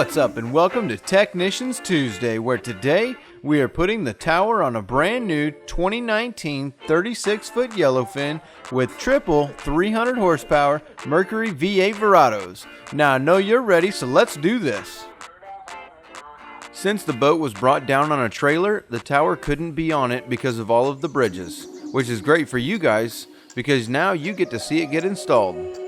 What's up and welcome to Technicians Tuesday, where today we are putting the tower on a brand new 2019 36-foot yellowfin with triple 300 horsepower Mercury V8 Verados. Now I know you're ready, so let's do this. Since the boat was brought down on a trailer, the tower couldn't be on it because of all of the bridges, which is great for you guys because now you get to see it get installed.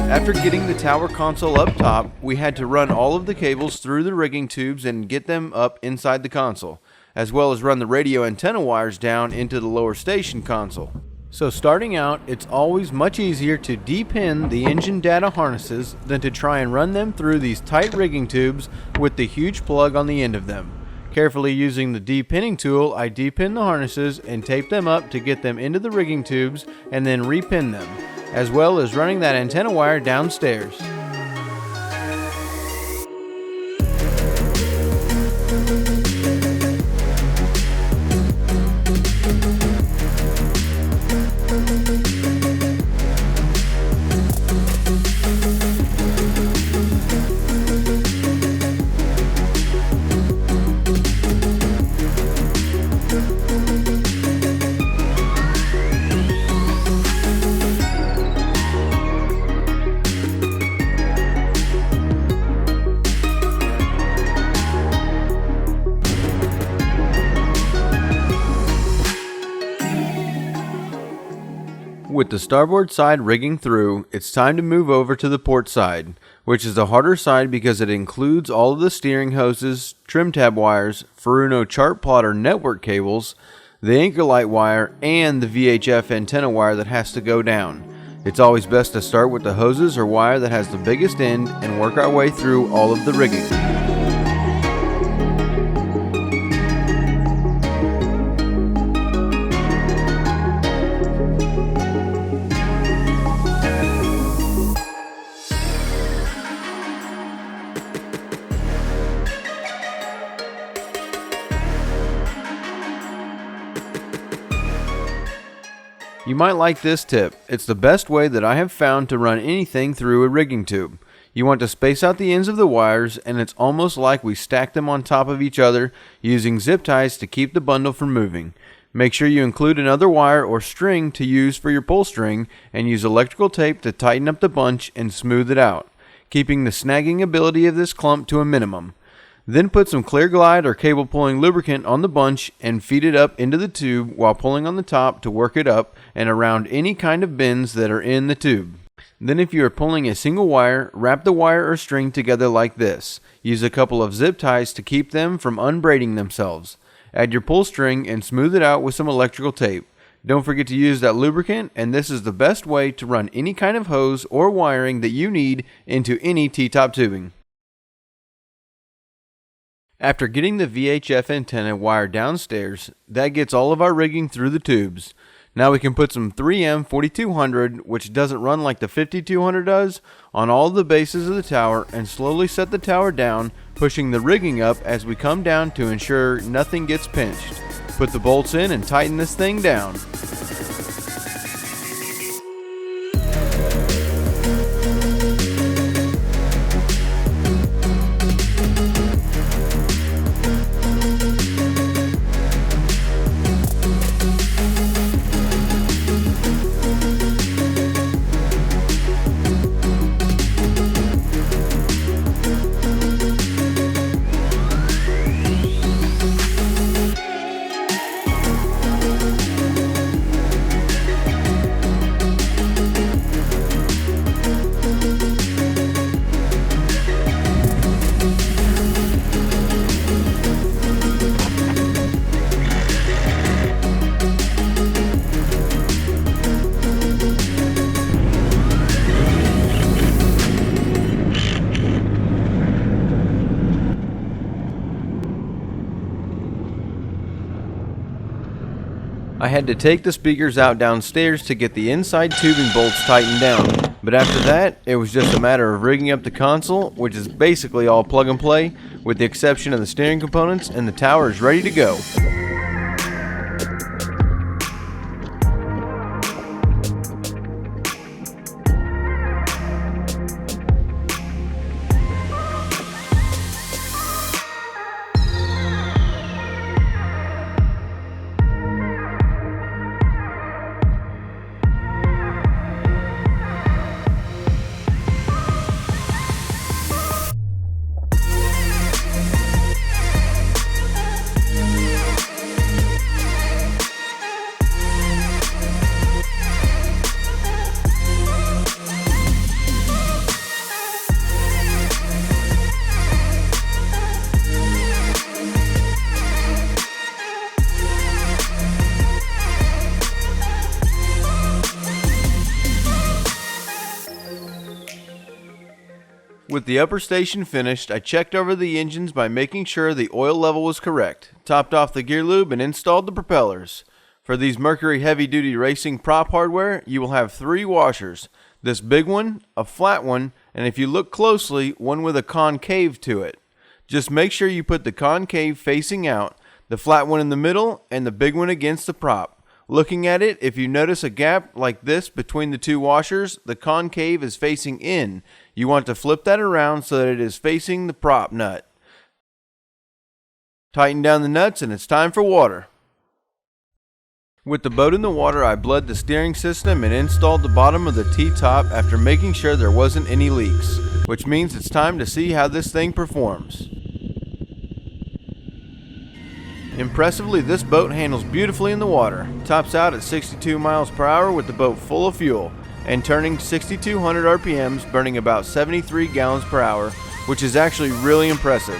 After getting the tower console up top, we had to run all of the cables through the rigging tubes and get them up inside the console, as well as run the radio antenna wires down into the lower station console. So starting out, it's always much easier to depin the engine data harnesses than to try and run them through these tight rigging tubes with the huge plug on the end of them. Carefully using the depinning tool, I depin the harnesses and tape them up to get them into the rigging tubes and then repin them, as well as running that antenna wire downstairs. With the starboard side rigging through, it's time to move over to the port side, which is the harder side because it includes all of the steering hoses, trim tab wires, Furuno chart plotter network cables, the anchor light wire, and the VHF antenna wire that has to go down. It's always best to start with the hoses or wire that has the biggest end and work our way through all of the rigging. You might like this tip. It's the best way that I have found to run anything through a rigging tube. You want to space out the ends of the wires, and it's almost like we stack them on top of each other using zip ties to keep the bundle from moving. Make sure you include another wire or string to use for your pull string, and use electrical tape to tighten up the bunch and smooth it out, keeping the snagging ability of this clump to a minimum. Then put some clear glide or cable pulling lubricant on the bunch and feed it up into the tube while pulling on the top to work it up and around any kind of bends that are in the tube. Then if you are pulling a single wire, wrap the wire or string together like this. Use a couple of zip ties to keep them from unbraiding themselves. Add your pull string and smooth it out with some electrical tape. Don't forget to use that lubricant, and this is the best way to run any kind of hose or wiring that you need into any T-top tubing. After getting the VHF antenna wired downstairs, that gets all of our rigging through the tubes. Now we can put some 3M 4200, which doesn't run like the 5200 does, on all the bases of the tower and slowly set the tower down, pushing the rigging up as we come down to ensure nothing gets pinched. Put the bolts in and tighten this thing down. I had to take the speakers out downstairs to get the inside tubing bolts tightened down, but after that, it was just a matter of rigging up the console, which is basically all plug and play, with the exception of the steering components, and the tower is ready to go. With the upper station finished, I checked over the engines by making sure the oil level was correct, topped off the gear lube, and installed the propellers. For these Mercury heavy-duty racing prop hardware, you will have 3 washers. This big one, a flat one, and if you look closely, one with a concave to it. Just make sure you put the concave facing out, the flat one in the middle, and the big one against the prop. Looking at it, if you notice a gap like this between the 2 washers, the concave is facing in. You want to flip that around so that it is facing the prop nut. Tighten down the nuts and it's time for water. With the boat in the water, I bled the steering system and installed the bottom of the T-top after making sure there wasn't any leaks, which means it's time to see how this thing performs. Impressively, this boat handles beautifully in the water, tops out at 62 miles per hour with the boat full of fuel, and turning 6,200 RPMs, burning about 73 gallons per hour, which is actually really impressive.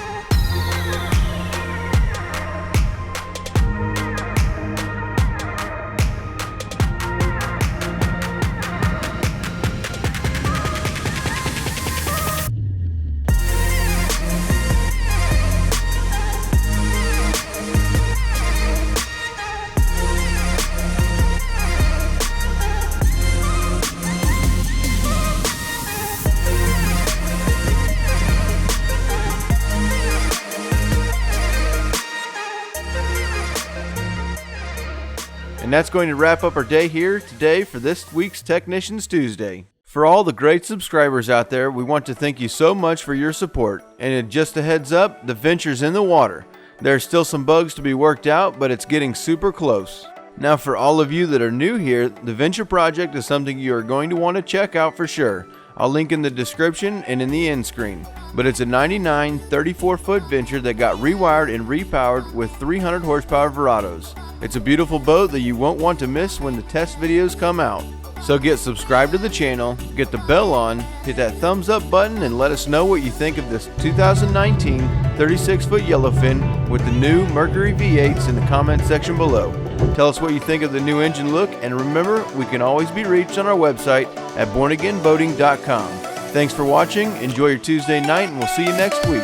And that's going to wrap up our day here today for this week's Technicians Tuesday. For all the great subscribers out there, we want to thank you so much for your support. And just a heads up, the venture's in the water. There's still some bugs to be worked out, but it's getting super close. Now for all of you that are new here, the Venture Project is something you are going to want to check out for sure. I'll link in the description and in the end screen. But it's a 99 34-foot Venture that got rewired and repowered with 300 horsepower Verados. It's a beautiful boat that you won't want to miss when the test videos come out. So get subscribed to the channel, get the bell on, hit that thumbs up button, and let us know what you think of this 2019 36-foot Yellowfin with the new Mercury V8s in the comment section below. Tell us what you think of the new engine look, and remember, we can always be reached on our website at bornagainboating.com. Thanks for watching, enjoy your Tuesday night, and we'll see you next week.